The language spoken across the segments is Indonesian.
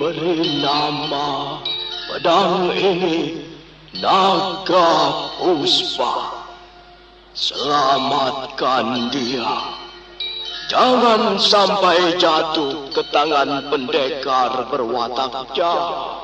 beri nama pedang ini Naga Puspa. Selamatkan dia. Jangan sampai jatuh ke tangan pendekar berwatak jahat.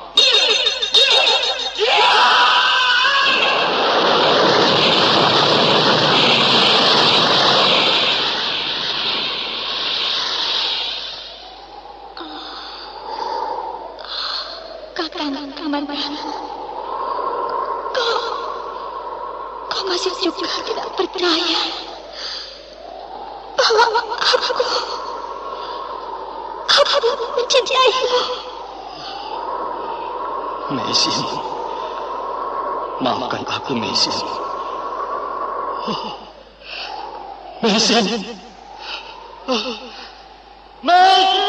Kakang Kamandanu, kau masih juga tidak percaya bahwa aku mencintaimu. Mesin, maafkan aku, Mesin. Mesin, Mesin.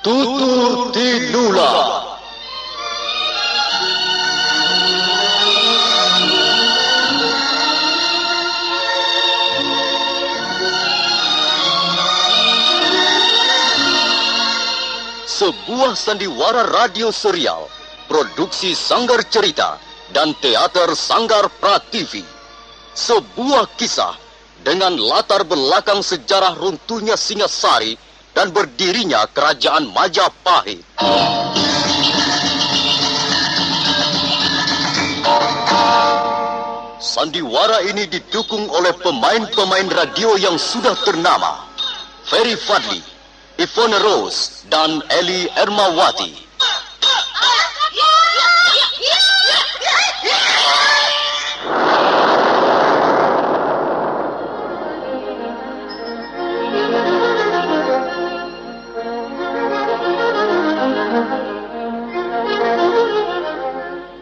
Tutur Tinula. Sebuah sandiwara radio serial, produksi Sanggar Cerita dan Teater Sanggar Prativi. Sebuah kisah dengan latar belakang sejarah runtuhnya Singasari dan berdirinya Kerajaan Majapahit. Sandiwara ini didukung oleh pemain-pemain radio yang sudah ternama. Ferry Fadli, Ivone Rose, dan Eli Ermawati.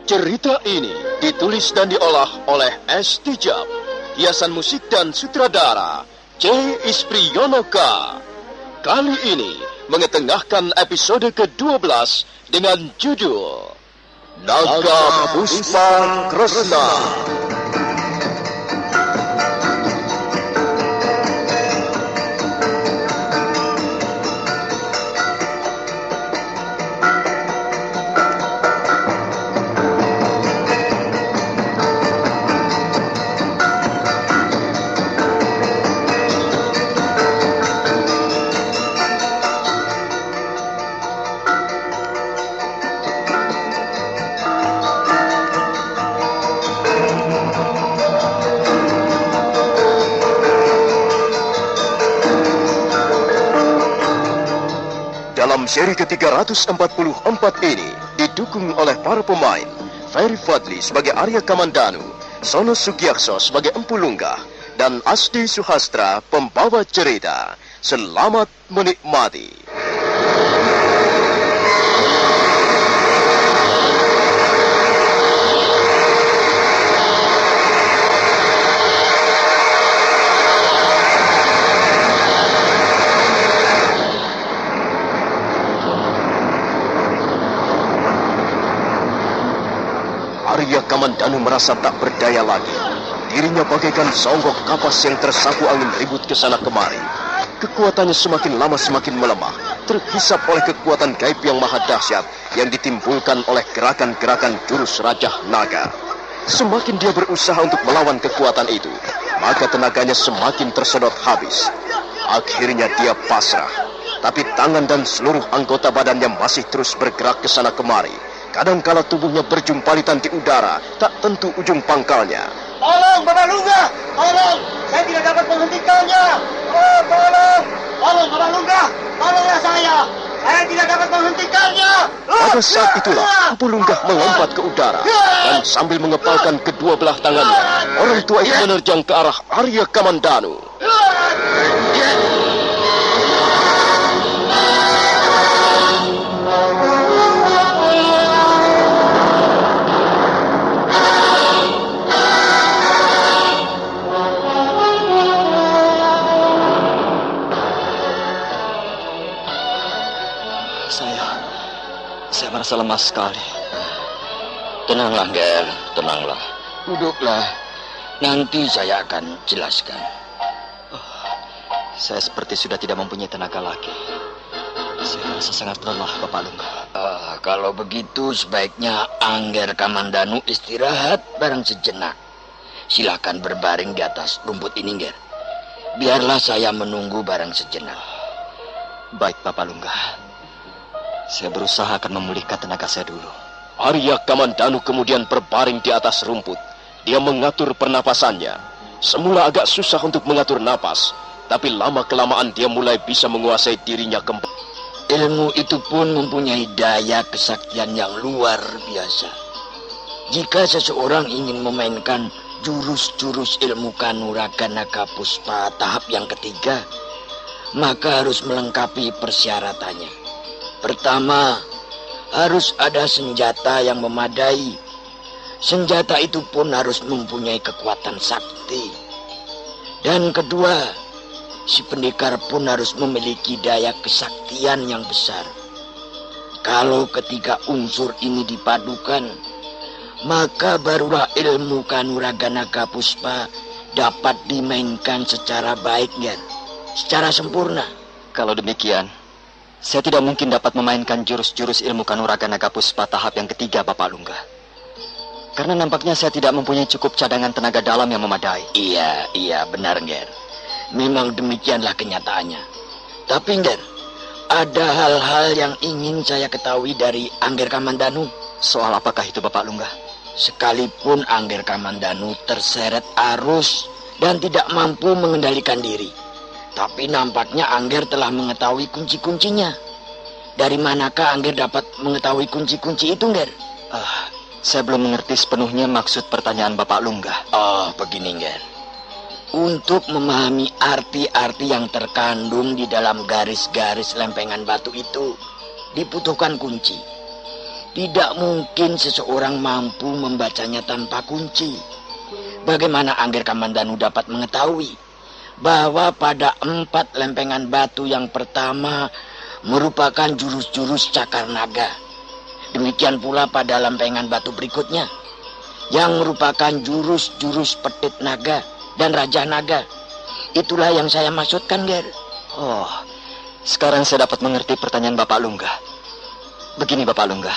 Cerita ini ditulis dan diolah oleh S. Tijab, hiasan musik dan sutradara C. Ispriyonoka. Kali ini mengetengahkan episode ke-12 dengan judul Naga Puspa Kresna. Dalam seri ke-344 ini didukung oleh para pemain Ferry Fadli sebagai Arya Kamandanu, Sono Sugiakso sebagai Empu Lunggah, dan Asti Suhastra pembawa cerita. Selamat menikmati. Arya Kamandanu merasa tak berdaya lagi. Dirinya bagaikan songgok kapas yang tersapu angin ribut ke sana kemari. Kekuatannya semakin lama semakin melemah, terhisap oleh kekuatan gaib yang maha dahsyat yang ditimbulkan oleh gerakan-gerakan jurus Raja Naga. Semakin dia berusaha untuk melawan kekuatan itu, maka tenaganya semakin tersedot habis. Akhirnya dia pasrah, tapi tangan dan seluruh anggota badannya masih terus bergerak ke sana kemari. Kadangkala tubuhnya berjumpalitan di udara, tak tentu ujung pangkalnya. Tolong, Bapak Lunggah! Tolong! Saya tidak dapat menghentikannya! Oh, tolong! Tolong, Bapak Lunggah! Tolonglah saya! Saya tidak dapat menghentikannya! Pada saat itulah, Empu Lunggah melompat ke udara, dan sambil mengepalkan kedua belah tangannya, orang tua itu menerjang ke arah Arya Kamandanu. Saya merasa lemas sekali. Tenanglah, Ger, tenanglah. Duduklah. Nanti saya akan jelaskan. Saya seperti sudah tidak mempunyai tenaga lagi. Saya rasa sangat lelah, Bapak Lungga. Kalau begitu sebaiknya Angger Kamandanu istirahat bareng sejenak. Silakan berbaring di atas rumput ini, Ger. Biarlah saya menunggu bareng sejenak. Baik, Bapak Lungga. Saya berusaha akan memulihkan tenaga saya dulu. Arya Kamandanu kemudian berbaring di atas rumput. Dia mengatur pernapasannya. Semula agak susah untuk mengatur napas, tapi lama-kelamaan dia mulai bisa menguasai dirinya kembali. Ilmu itu pun mempunyai daya kesaktian yang luar biasa. Jika seseorang ingin memainkan jurus-jurus ilmu Kanuragan Naga Puspa tahap yang ketiga, maka harus melengkapi persyaratannya. Pertama, harus ada senjata yang memadai. Senjata itu pun harus mempunyai kekuatan sakti. Dan kedua, si pendekar pun harus memiliki daya kesaktian yang besar. Kalau ketiga unsur ini dipadukan, maka barulah ilmu Kanuragan Naga Puspa dapat dimainkan secara baik, Ger. Secara sempurna. Kalau demikian, saya tidak mungkin dapat memainkan jurus-jurus ilmu Kanuragan Naga Puspa tahap yang ketiga, Bapak Lungga. Karena nampaknya saya tidak mempunyai cukup cadangan tenaga dalam yang memadai. Iya, benar, Ger. Memang demikianlah kenyataannya. Tapi, Ger, ada hal-hal yang ingin saya ketahui dari Angger Kamandanu. Soal apakah itu, Bapak Lungga? Sekalipun Angger Kamandanu terseret arus dan tidak mampu mengendalikan diri, tapi nampaknya Angger telah mengetahui kunci-kuncinya. Dari manakah Angger dapat mengetahui kunci-kunci itu, Ger? Saya belum mengerti sepenuhnya maksud pertanyaan Bapak Lungga. Begini, Ger. Untuk memahami arti-arti yang terkandung di dalam garis-garis lempengan batu itu, dibutuhkan kunci. Tidak mungkin seseorang mampu membacanya tanpa kunci. Bagaimana Angger Kamandanu dapat mengetahui bahwa pada 4 lempengan batu yang pertama merupakan jurus-jurus cakar naga? Demikian pula pada lempengan batu berikutnya, yang merupakan jurus-jurus petit naga dan raja naga. Itulah yang saya maksudkan, Ger. Sekarang saya dapat mengerti pertanyaan Bapak Lungga. Begini, Bapak Lungga.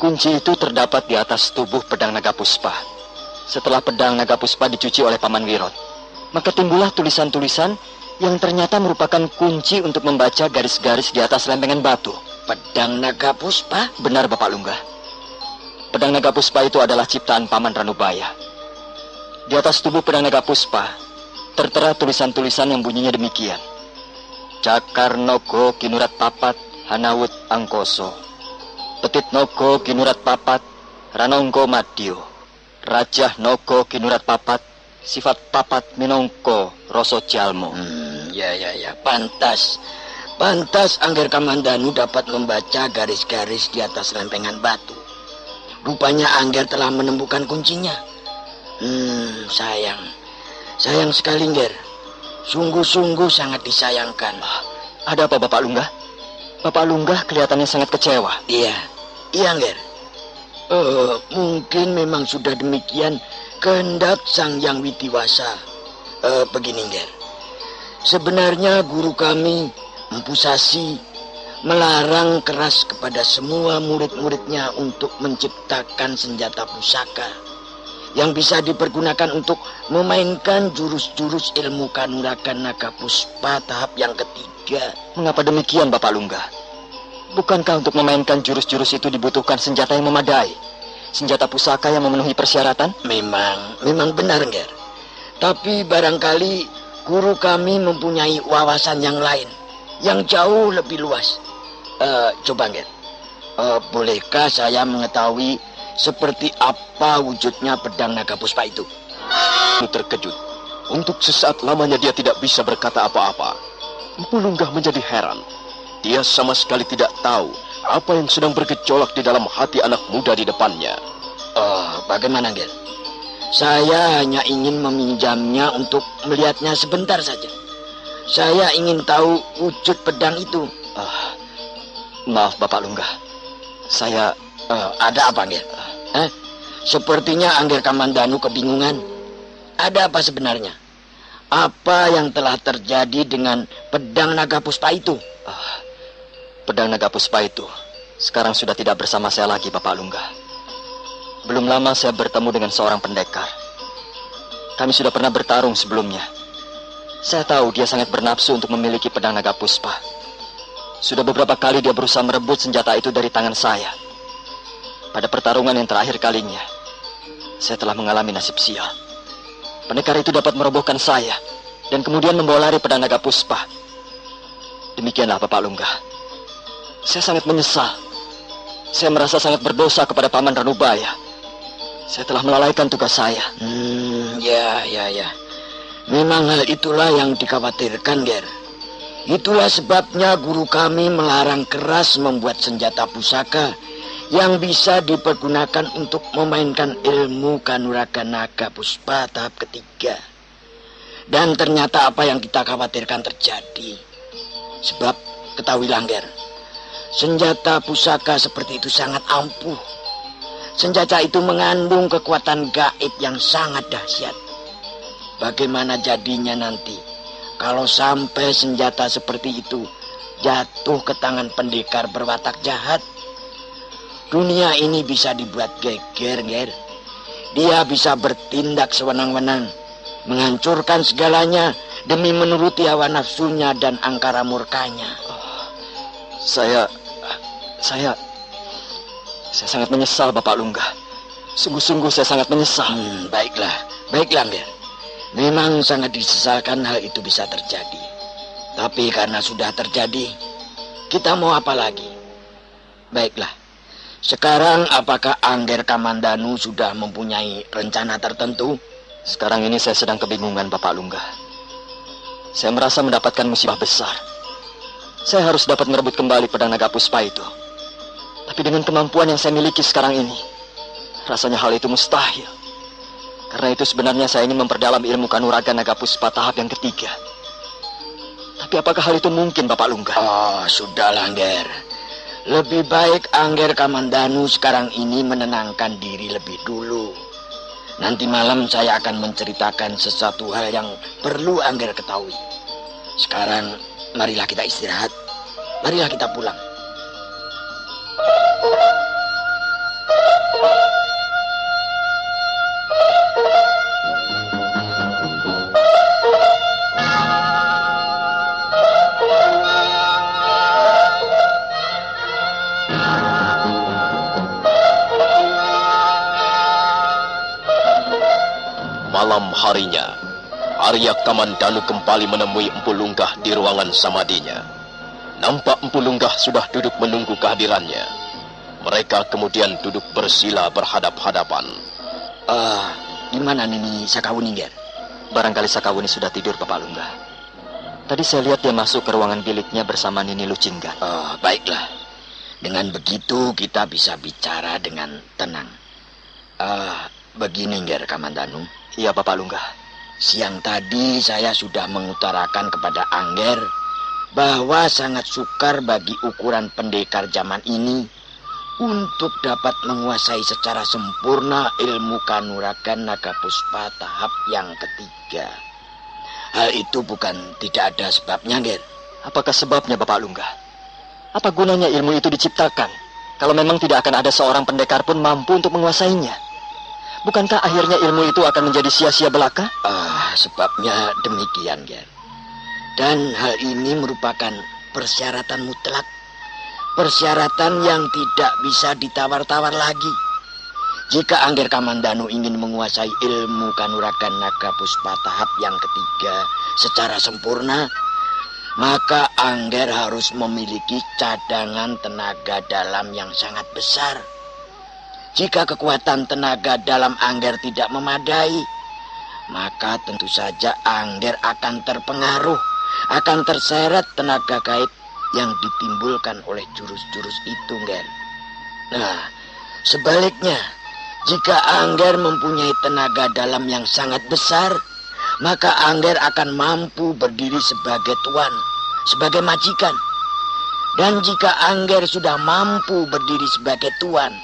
Kunci itu terdapat di atas tubuh pedang Naga Puspa. Setelah pedang Naga Puspa dicuci oleh Paman Wirot, maka timbullah tulisan-tulisan yang ternyata merupakan kunci untuk membaca garis-garis di atas lempengan batu. Pedang Naga Puspa? Benar, Bapak Lungga. Pedang Naga Puspa itu adalah ciptaan Paman Ranubaya. Di atas tubuh pedang Naga Puspa tertera tulisan-tulisan yang bunyinya demikian. Cakar Nogo Kinurat Papat Hanawut Angkoso, Petit Nogo Kinurat Papat Ranongko Madyo, Rajah Nogo Kinurat Papat Sifat Papat Minongko Roso Jalmo. Ya, Pantas Angger Kamandanu dapat membaca garis-garis di atas lempengan batu. Rupanya Angger telah menemukan kuncinya. Sayang sekali, Nger. Sungguh-sungguh sangat disayangkan. Ada apa, Bapak Lungga? Bapak Lungga kelihatannya sangat kecewa. Iya, Nger. Mungkin memang sudah demikian kehendak Sang Yang Witiwasa. Begini, Nger. Sebenarnya guru kami, Empu Sasi, melarang keras kepada semua murid-muridnya untuk menciptakan senjata pusaka yang bisa dipergunakan untuk memainkan jurus-jurus ilmu Kanuragan Naga Puspa tahap yang ketiga. Mengapa demikian, Bapak Lungga? Bukankah untuk memainkan jurus-jurus itu dibutuhkan senjata yang memadai? Senjata pusaka yang memenuhi persyaratan? Memang benar, Nger. Tapi barangkali guru kami mempunyai wawasan yang lain, yang jauh lebih luas. Coba, Nger. Bolehkah saya mengetahui seperti apa wujudnya pedang Naga Puspa itu? Terkejut. Untuk sesaat lamanya dia tidak bisa berkata apa-apa. Empu Lungga menjadi heran. Dia sama sekali tidak tahu apa yang sedang bergejolak di dalam hati anak muda di depannya. Bagaimana, Nger? Saya hanya ingin meminjamnya untuk melihatnya sebentar saja. Saya ingin tahu wujud pedang itu. Maaf, Bapak Lungga. Saya... ada apa, Nger? Sepertinya Angger Kamandanu kebingungan. Ada apa sebenarnya? Apa yang telah terjadi dengan pedang naga puspa itu? Pedang naga puspa itu sekarang sudah tidak bersama saya lagi, Bapak Lungga. Belum lama saya bertemu dengan seorang pendekar. Kami sudah pernah bertarung sebelumnya. Saya tahu dia sangat bernafsu untuk memiliki pedang naga puspa. Sudah beberapa kali dia berusaha merebut senjata itu dari tangan saya. Pada pertarungan yang terakhir kalinya, saya telah mengalami nasib sial. Pendekar itu dapat merobohkan saya dan kemudian membawa lari pedang naga puspa. Demikianlah, Bapak Lungga. Saya sangat menyesal. Saya merasa sangat berdosa kepada Paman Ranubaya. Saya telah melalaikan tugas saya. Ya. Memang hal itulah yang dikhawatirkan, Ger. Itulah sebabnya guru kami melarang keras membuat senjata pusaka yang bisa dipergunakan untuk memainkan ilmu kanuragan naga puspa tahap ketiga. Dan ternyata apa yang kita khawatirkan terjadi. Sebab ketahuilah, Ger, senjata pusaka seperti itu sangat ampuh. Senjata itu mengandung kekuatan gaib yang sangat dahsyat. Bagaimana jadinya nanti kalau sampai senjata seperti itu jatuh ke tangan pendekar berwatak jahat? Dunia ini bisa dibuat geger, Ger. Dia bisa bertindak sewenang-wenang, menghancurkan segalanya demi menuruti hawa nafsunya dan angkara murkanya. Saya sangat menyesal, Bapak Lungga. Sungguh-sungguh saya sangat menyesal. Baiklah, Ger. Memang sangat disesalkan hal itu bisa terjadi. Tapi karena sudah terjadi, kita mau apa lagi? Baiklah, sekarang apakah Angger Kamandanu sudah mempunyai rencana tertentu? Sekarang ini saya sedang kebingungan, Bapak Lungga. Saya merasa mendapatkan musibah besar. Saya harus dapat merebut kembali pedang naga puspa itu. Tapi dengan kemampuan yang saya miliki sekarang ini, rasanya hal itu mustahil. Karena itu sebenarnya saya ingin memperdalam ilmu kanuragan naga puspa tahap yang ketiga. Tapi apakah hal itu mungkin, Bapak Lungga? Sudahlah, Angger. Lebih baik Angger Kamandanu sekarang ini menenangkan diri lebih dulu. Nanti malam saya akan menceritakan sesuatu hal yang perlu Angger ketahui. Sekarang marilah kita istirahat. Marilah kita pulang. Malam harinya, Arya Kamandanu kembali menemui Empu Lunggah di ruangan samadinya. Nampak Empu Lunggah sudah duduk menunggu kehadirannya. Mereka kemudian duduk bersila berhadap-hadapan. Di mana Nini Sakawuni, Ger? Barangkali Sakawuni sudah tidur, Bapak Lungga. Tadi saya lihat dia masuk ke ruangan biliknya bersama Nini Lucinggan. Baiklah. Dengan begitu kita bisa bicara dengan tenang. Begini, Ger Kamandanu. Iya, Bapak Lungga. Siang tadi saya sudah mengutarakan kepada Angger bahwa sangat sukar bagi ukuran pendekar zaman ini untuk dapat menguasai secara sempurna ilmu kanuragan naga puspa tahap yang ketiga. Hal itu bukan tidak ada sebabnya, Ger. Apakah sebabnya, Bapak Lungga? Apa gunanya ilmu itu diciptakan kalau memang tidak akan ada seorang pendekar pun mampu untuk menguasainya? Bukankah akhirnya ilmu itu akan menjadi sia-sia belaka? Sebabnya demikian, Ger. Dan hal ini merupakan persyaratan mutlak. Persyaratan yang tidak bisa ditawar-tawar lagi. Jika Angger Kamandanu ingin menguasai ilmu kanuragan naga puspa tahap yang ketiga secara sempurna, maka Angger harus memiliki cadangan tenaga dalam yang sangat besar. Jika kekuatan tenaga dalam Angger tidak memadai, maka tentu saja Angger akan terpengaruh, akan terseret tenaga gaib yang ditimbulkan oleh jurus-jurus itu, Ger. Nah, sebaliknya, jika Angger mempunyai tenaga dalam yang sangat besar, maka Angger akan mampu berdiri sebagai tuan, sebagai majikan. Dan jika Angger sudah mampu berdiri sebagai tuan,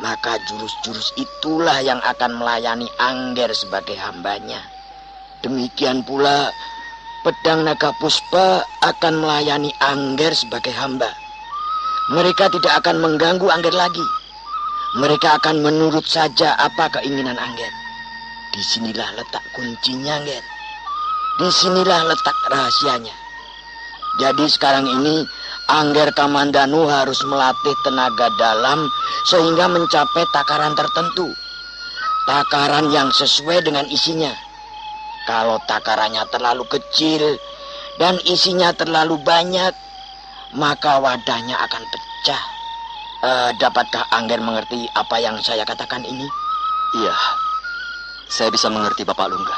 maka jurus-jurus itulah yang akan melayani Angger sebagai hambanya. Demikian pula pedang naga puspa akan melayani Angger sebagai hamba. Mereka tidak akan mengganggu Angger lagi. Mereka akan menurut saja apa keinginan Angger. Disinilah letak kuncinya, Angger. Disinilah letak rahasianya. Jadi sekarang ini Angger Kamandanu harus melatih tenaga dalam sehingga mencapai takaran tertentu. Takaran yang sesuai dengan isinya. Kalau takarannya terlalu kecil dan isinya terlalu banyak, maka wadahnya akan pecah. Dapatkah Angger mengerti apa yang saya katakan ini? Iya, saya bisa mengerti Bapak Lungga.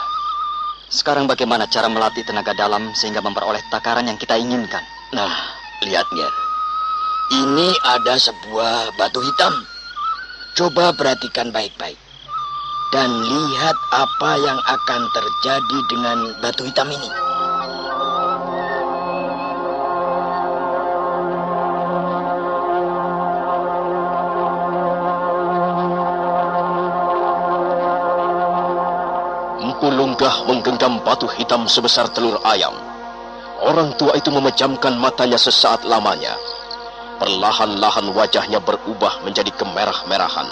Sekarang bagaimana cara melatih tenaga dalam sehingga memperoleh takaran yang kita inginkan? Nah, lihat, Nger. Ini ada sebuah batu hitam. Coba perhatikan baik-baik. Dan lihat apa yang akan terjadi dengan batu hitam ini. Empu Lunggah menggenggam batu hitam sebesar telur ayam. Orang tua itu memejamkan matanya sesaat lamanya. Perlahan-lahan wajahnya berubah menjadi kemerah-merahan.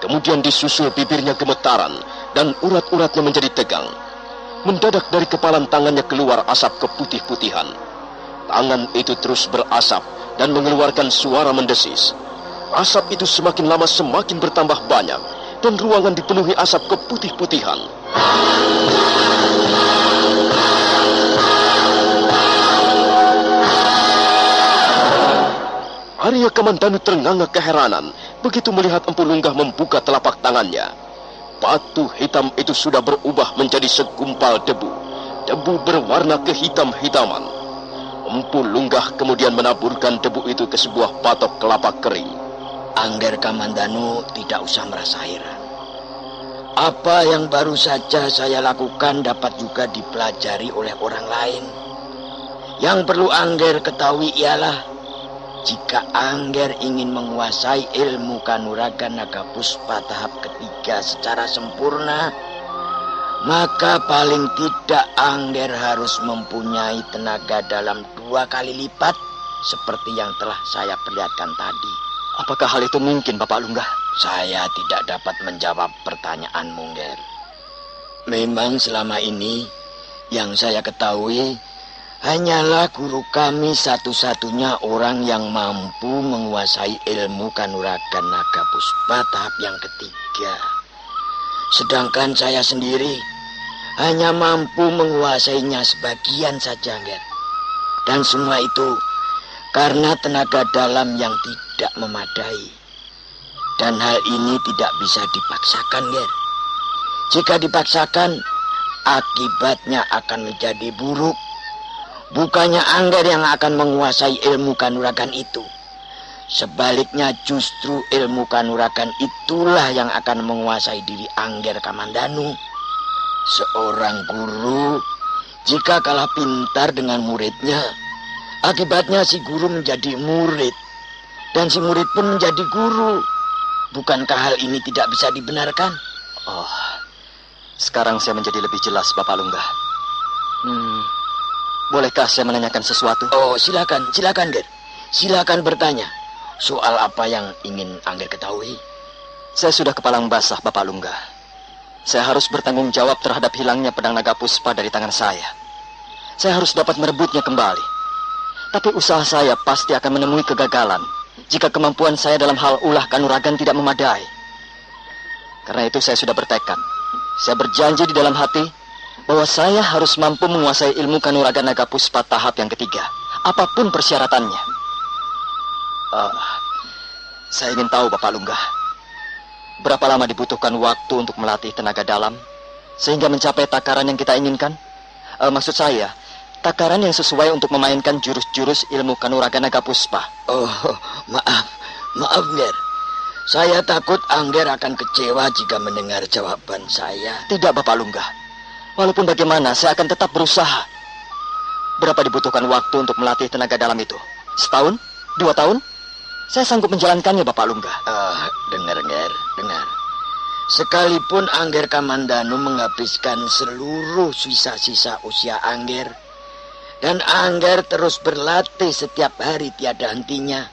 Kemudian disusul bibirnya gemetaran dan urat-uratnya menjadi tegang. Mendadak dari kepalan tangannya keluar asap keputih-putihan. Tangan itu terus berasap dan mengeluarkan suara mendesis. Asap itu semakin lama semakin bertambah banyak dan ruangan dipenuhi asap keputih-putihan. Arya Kamandanu ternganga keheranan begitu melihat Empu Lunggah membuka telapak tangannya. Batu hitam itu sudah berubah menjadi segumpal debu. Debu berwarna kehitam-hitaman. Empu Lunggah kemudian menaburkan debu itu ke sebuah patok kelapa kering. Angger Kamandanu tidak usah merasa heran. Apa yang baru saja saya lakukan dapat juga dipelajari oleh orang lain. Yang perlu Angger ketahui ialah jika Angger ingin menguasai ilmu kanuragan naga puspa tahap ketiga secara sempurna, maka paling tidak Angger harus mempunyai tenaga dalam 2 kali lipat seperti yang telah saya perlihatkan tadi. Apakah hal itu mungkin, Bapak Lunggah? Saya tidak dapat menjawab pertanyaanmu, Nger. Memang selama ini yang saya ketahui hanyalah guru kami satu-satunya orang yang mampu menguasai ilmu kanuragan naga puspa tahap yang ketiga. Sedangkan saya sendiri hanya mampu menguasainya sebagian saja, Nger. Dan semua itu karena tenaga dalam yang tidak memadai. Dan hal ini tidak bisa dipaksakan, Nger. Jika dipaksakan, akibatnya akan menjadi buruk. Bukannya Angger yang akan menguasai ilmu kanuragan itu. Sebaliknya justru ilmu kanuragan itulah yang akan menguasai diri Angger Kamandanu. Seorang guru jika kalah pintar dengan muridnya, akibatnya si guru menjadi murid. Dan si murid pun menjadi guru. Bukankah hal ini tidak bisa dibenarkan? Oh, sekarang saya menjadi lebih jelas, Bapak Lunggah. Bolehkah saya menanyakan sesuatu? Oh, silakan, Ger. Silakan bertanya. Soal apa yang ingin Angger ketahui? Saya sudah kepalang basah, Bapak Lunggah. Saya harus bertanggung jawab terhadap hilangnya pedang naga puspa dari tangan saya. Saya harus dapat merebutnya kembali. Tapi usaha saya pasti akan menemui kegagalan jika kemampuan saya dalam hal ulah kanuragan tidak memadai. Karena itu saya sudah bertekad. Saya berjanji di dalam hati bahwa saya harus mampu menguasai ilmu kanuragan naga puspa tahap yang ketiga, apapun persyaratannya. Saya ingin tahu, Bapak Lunggah, berapa lama dibutuhkan waktu untuk melatih tenaga dalam sehingga mencapai takaran yang kita inginkan? Maksud saya, takaran yang sesuai untuk memainkan jurus-jurus ilmu kanuragan naga puspa. Oh, maaf, Nger. Saya takut Angger akan kecewa jika mendengar jawaban saya. Tidak, Bapak Lunggah. Walaupun bagaimana, saya akan tetap berusaha. Berapa dibutuhkan waktu untuk melatih tenaga dalam itu? 1 tahun? 2 tahun? Saya sanggup menjalankannya, Bapak Lungga. Dengar, Angger, dengar. Sekalipun Angger Kamandanu menghabiskan seluruh sisa-sisa usia Angger, dan Angger terus berlatih setiap hari tiada hentinya,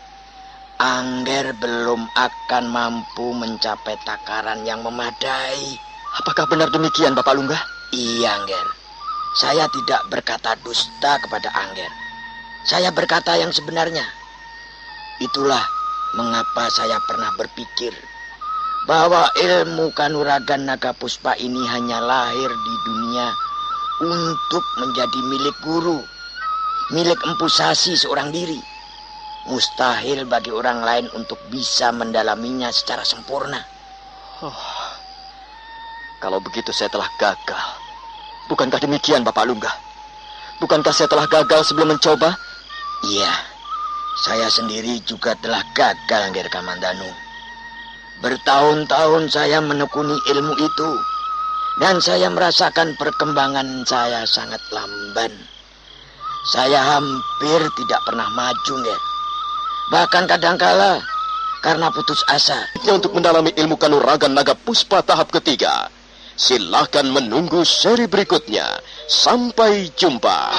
Angger belum akan mampu mencapai takaran yang memadai. Apakah benar demikian, Bapak Lungga? Iya, Angger. Saya tidak berkata dusta kepada Angger. Saya berkata yang sebenarnya. Itulah mengapa saya pernah berpikir bahwa ilmu kanuragan naga puspa ini hanya lahir di dunia untuk menjadi milik guru, milik Empu Sasi seorang diri. Mustahil bagi orang lain untuk bisa mendalaminya secara sempurna. Kalau begitu saya telah gagal. Bukankah demikian, Bapak Lungga? Bukankah saya telah gagal sebelum mencoba? Iya, saya sendiri juga telah gagal, Angger Kamandanu. Bertahun-tahun saya menekuni ilmu itu, dan saya merasakan perkembangan saya sangat lamban. Saya hampir tidak pernah maju, Angger. Bahkan kadangkala karena putus asa. Untuk mendalami ilmu kanuragan naga puspa tahap ketiga, silahkan menunggu seri berikutnya. Sampai jumpa.